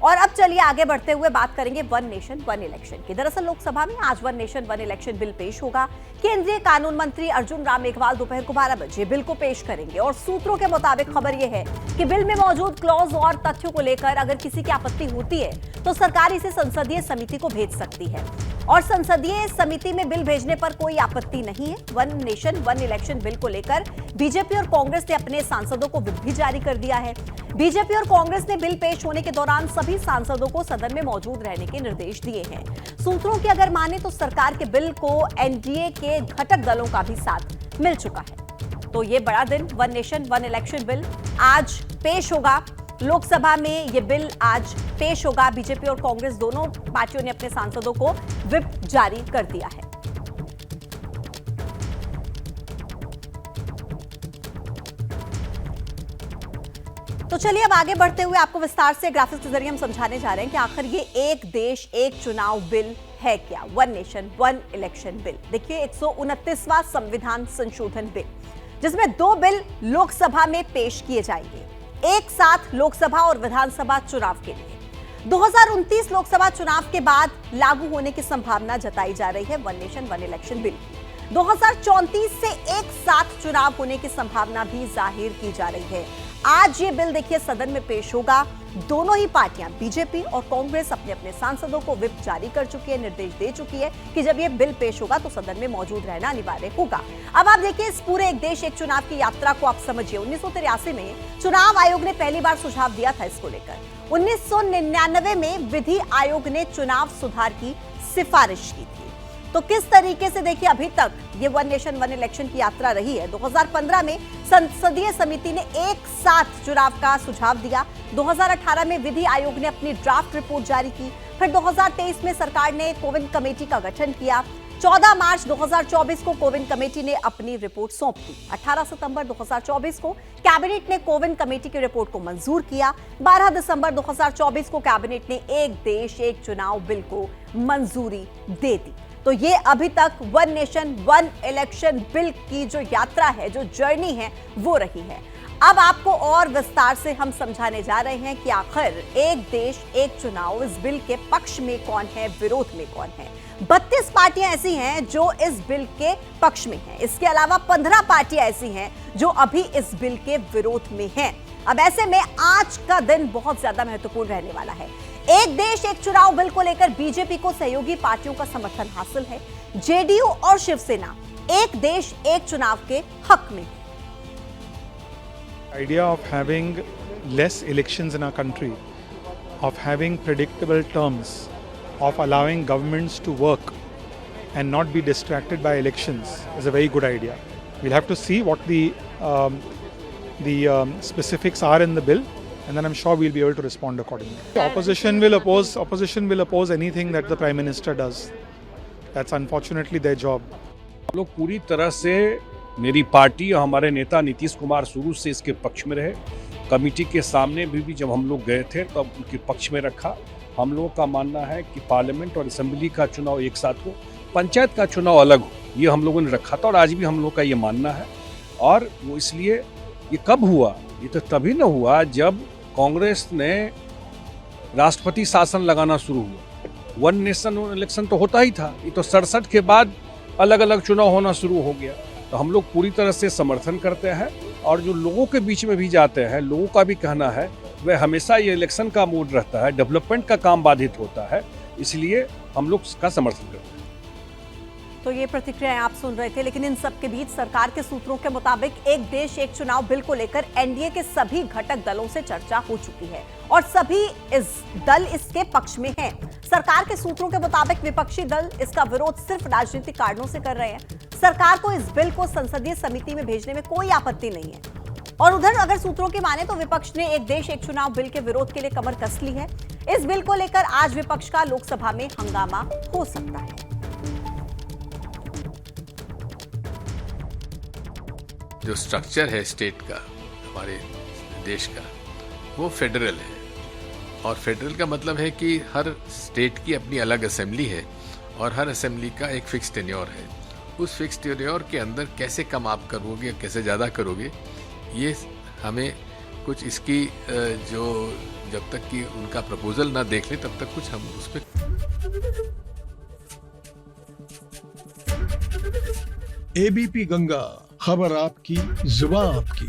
और अब चलिए आगे बढ़ते हुए बात करेंगे वन नेशन वन इलेक्शन की। दरअसल लोकसभा में आज one nation one election bill पेश होगा। केंद्रीय कानून मंत्री अर्जुन राम मेघवाल दोपहर को 12 बजे बिल को पेश करेंगे और सूत्रों के मुताबिक खबर यह है कि बिल में मौजूद क्लॉज और तथ्यों को लेकर अगर किसी की आपत्ति होती है तो सरकार इसे संसदीय समिति को भेज सकती है और संसदीय समिति में बिल भेजने पर कोई आपत्ति नहीं है। One nation one election bill को लेकर बीजेपी और कांग्रेस ने अपने सांसदों को व्हिप भी जारी कर दिया है। बीजेपी और कांग्रेस ने बिल पेश होने के दौरान सभी सांसदों को सदन में मौजूद रहने के निर्देश दिए हैं। सूत्रों की अगर माने तो सरकार के बिल को एनडीए के घटक दलों का भी साथ मिल चुका है। तो ये बड़ा दिन, one nation one election bill आज पेश होगा लोकसभा में। ये बिल आज पेश होगा। बीजेपी और कांग्रेस दोनों पार्टियों ने अपने सांसदों को व्हिप जारी कर दिया है। तो चलिए अब आगे बढ़ते हुए आपको विस्तार से ग्राफिक्स के जरिए हम समझाने जा रहे हैं कि आखिर ये एक देश एक चुनाव बिल है क्या, one nation one election bill. देखिए 129वां संविधान संशोधन बिल, जिसमें 2 बिल लोकसभा में पेश किए जाएंगे एक साथ लोकसभा और विधानसभा चुनाव के लिए। 2029 लोकसभा चुनाव के बाद लागू होने की संभावना जताई जा रही है one nation one election bill की। 2034 से एक साथ चुनाव होने की संभावना भी जाहिर की जा रही है। आज ये बिल देखिए सदन में पेश होगा। दोनों ही पार्टियां बीजेपी और कांग्रेस अपने अपने सांसदों को व्हिप जारी कर चुकी है, निर्देश दे चुकी है कि जब ये बिल पेश होगा तो सदन में मौजूद रहना अनिवार्य होगा। अब आप देखिए इस पूरे एक देश एक चुनाव की यात्रा को आप समझिए। 1983 में चुनाव आयोग ने पहली बार सुझाव दिया था इसको लेकर। 1999 में विधि आयोग ने चुनाव सुधार की सिफारिश की थी। तो किस तरीके से देखिए अभी तक ये वन नेशन वन इलेक्शन की यात्रा रही है। 2015 में संसदीय समिति ने एक साथ चुनाव का सुझाव दिया। 2018 में विधि आयोग ने अपनी ड्राफ्ट रिपोर्ट जारी की। फिर 2023 में सरकार ने कोविंद कमेटी का गठन किया। 14 मार्च 2024 को कोविंद कमेटी ने अपनी रिपोर्ट सौंप दी। 18 सितंबर 2024 को कैबिनेट ने कोविंद कमेटी की रिपोर्ट को मंजूर किया। 12 दिसंबर 2024 को कैबिनेट ने एक देश एक चुनाव बिल को मंजूरी दे दी। तो ये अभी तक one nation one election bill की जो यात्रा है, जो जर्नी है, वो रही है। अब आपको और विस्तार से हम समझाने जा रहे हैं कि आखिर एक देश एक चुनाव इस बिल के पक्ष में कौन है, विरोध में कौन है। 32 पार्टियां ऐसी हैं जो इस बिल के पक्ष में हैं। इसके अलावा 15 पार्टियां ऐसी हैं जो अभी इस बिल के विरोध में हैं। अब ऐसे में आज का दिन बहुत ज्यादा महत्वपूर्ण रहने वाला है। एक देश एक चुनाव बिल को लेकर बीजेपी को सहयोगी पार्टियों का समर्थन हासिल है। जेडीयू और शिवसेना एक देश एक चुनाव के हक में है। Idea of having less elections in our country, of having predictable terms, of allowing governments to work and not be distracted by elections is a very good idea. We'll have to see what the specifics are in the bill, and then I'm sure we'll be able to respond accordingly. Opposition will oppose anything that the Prime Minister does. That's unfortunately their job. हम लोग पूरी तरह से, मेरी party और हमारे नेता नीतीश कुमार शुरू से इसके पक्ष में रहे। कमेटी के सामने भी जब हम लोग गए थे तब उनके पक्ष में रखा। हम लोगों का मानना है कि पार्लियामेंट और असेंबली का चुनाव एक साथ हो, पंचायत का चुनाव अलग हो, ये हम लोगों ने रखा था और आज भी हम लोगों का ये मानना है। और वो इसलिए ये कब हुआ, ये तो तभी न हुआ जब कांग्रेस ने राष्ट्रपति शासन लगाना शुरू हुआ। वन नेशन वन इलेक्शन तो होता ही था, ये तो 67 के बाद अलग अलग चुनाव होना शुरू हो गया। तो हम लोग पूरी तरह से समर्थन करते हैं और जो लोगों के बीच में भी जाते हैं, लोगों का भी कहना है वह हमेशा ये इलेक्शन का मूड रहता है, डेवलपमेंट का काम बाधित होता है, इसलिए हम लोग इसका समर्थन करते हैं। तो ये प्रतिक्रियाएं आप सुन रहे थे, लेकिन इन सब के बीच सरकार के सूत्रों के मुताबिक एक देश एक चुनाव बिल को लेकर एनडीए के सभी घटक दलों से चर्चा हो चुकी है और सभी दल इसके पक्ष में हैं। सरकार के सूत्रों के मुताबिक विपक्षी दल इसका विरोध सिर्फ राजनीतिक कारणों से कर रहे हैं। सरकार को इस बिल को संसदीय समिति में भेजने में कोई आपत्ति नहीं है। और उधर अगर सूत्रों की माने तो विपक्ष ने एक देश एक चुनाव बिल के विरोध के लिए कमर कस ली है। इस बिल को लेकर आज विपक्ष का लोकसभा में हंगामा हो सकता है। जो स्ट्रक्चर है स्टेट का, हमारे देश का, वो फेडरल है। और फेडरल का मतलब है कि हर स्टेट की अपनी अलग असेंबली है और हर असेंबली का एक फिक्स टेन्योर है। उस फिक्स टेन्योर के अंदर कैसे कम आप करोगे, कैसे ज़्यादा करोगे, ये हमें कुछ इसकी जो जब तक कि उनका प्रपोजल ना देख ले तब तक कुछ हम उस पर एबीपी गंगा, खबर आपकी, जुबान आपकी।